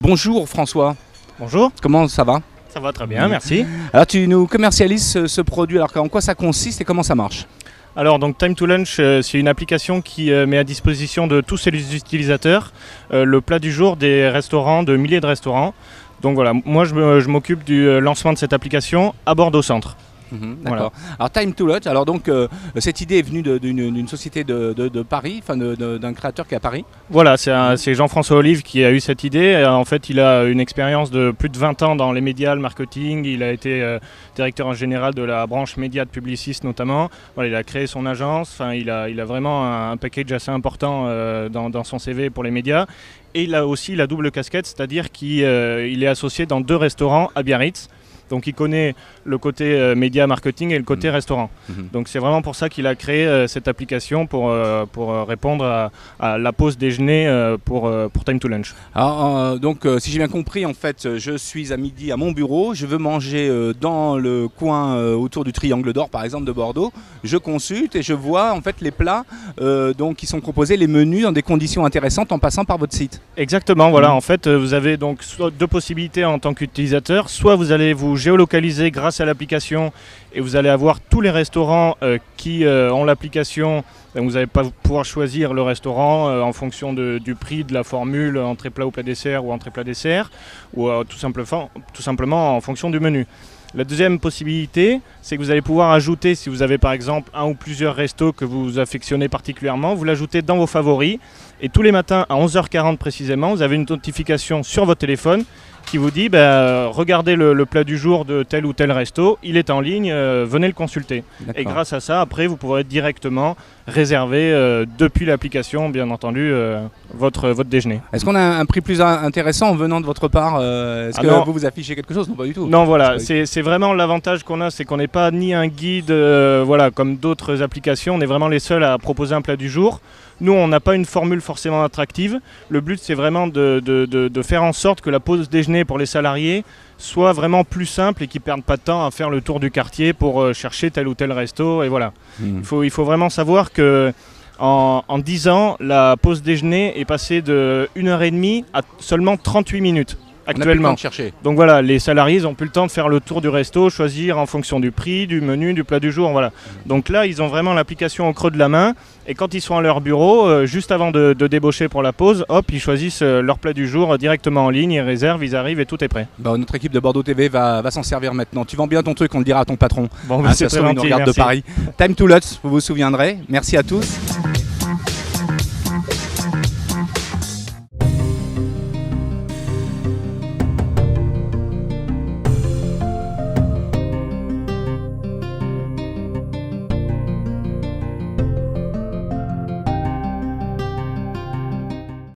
Bonjour François, Bonjour, comment ça va? ça va très bien, merci. Alors tu nous commercialises ce produit, alors en quoi ça consiste et comment ça marche? Alors donc Time to Lunch, c'est une application qui met à disposition de tous les utilisateurs le plat du jour des restaurants, de milliers de restaurants. Donc voilà, moi je m'occupe du lancement de cette application à Bordeaux Centre. D'accord. Alors Time to Lunch, alors donc cette idée est venue d'une société de Paris, enfin d'un créateur qui est à Paris. Voilà, c'est Jean-François Olive qui a eu cette idée. En fait, il a une expérience de plus de 20 ans dans les médias, le marketing. Il a été directeur en général de la branche médias de Publicis notamment. Voilà, il a créé son agence. Enfin, il a vraiment un package assez important dans son CV pour les médias. Et il a aussi la double casquette, c'est-à-dire qu'il est associé dans 2 restaurants à Biarritz. Donc il connaît le côté média marketing et le côté restaurant. Donc c'est vraiment pour ça qu'il a créé cette application pour répondre à la pause déjeuner pour Time to Lunch. Alors donc si j'ai bien compris, en fait je suis à midi à mon bureau, je veux manger dans le coin autour du Triangle d'Or par exemple de Bordeaux, je consulte et je vois en fait les plats donc, qui sont proposés, les menus dans des conditions intéressantes en passant par votre site. Exactement, voilà, en fait vous avez donc soit 2 possibilités en tant qu'utilisateur, soit vous allez vous géolocaliser grâce à l'application et vous allez avoir tous les restaurants qui ont l'application. Vous allez pouvoir choisir le restaurant en fonction du prix, de la formule, entrée plat ou plat dessert ou entrée plat dessert, ou tout simplement en fonction du menu. La deuxième possibilité, c'est que vous allez pouvoir ajouter, si vous avez par exemple un ou plusieurs restos que vous affectionnez particulièrement, vous l'ajoutez dans vos favoris et tous les matins à 11h40 précisément, vous avez une notification sur votre téléphone qui vous dit regardez le plat du jour de tel ou tel resto, il est en ligne, venez le consulter. Et grâce à ça, après, vous pourrez directement réserver depuis l'application, bien entendu, votre déjeuner. Est-ce qu'on a un prix plus intéressant en venant de votre part? Est-ce que vous affichez quelque chose? Non, pas du tout. Non, voilà, c'est vraiment l'avantage qu'on a, c'est qu'on n'est pas ni un guide voilà, comme d'autres applications, on est vraiment les seuls à proposer un plat du jour. Nous, on n'a pas une formule forcément attractive. Le but, c'est vraiment de faire en sorte que la pause déjeuner pour les salariés soit vraiment plus simple et qu'ils ne perdent pas de temps à faire le tour du quartier pour chercher tel ou tel resto. Et voilà. Il faut vraiment savoir que en 10 ans, la pause déjeuner est passée de 1h30 à seulement 38 minutes. Actuellement. Donc voilà, les salariés ont plus le temps de faire le tour du resto, choisir en fonction du prix, du menu, du plat du jour. Voilà. Donc là, ils ont vraiment l'application au creux de la main. Et quand ils sont à leur bureau, juste avant de débaucher pour la pause, hop, ils choisissent leur plat du jour directement en ligne, ils réservent, ils arrivent et tout est prêt. Notre équipe de Bordeaux TV va s'en servir maintenant. Tu vends bien ton truc, on le dira à ton patron. Bon, c'est très gentil, nous regarde de Paris. Time to Lunch, vous vous souviendrez. Merci à tous.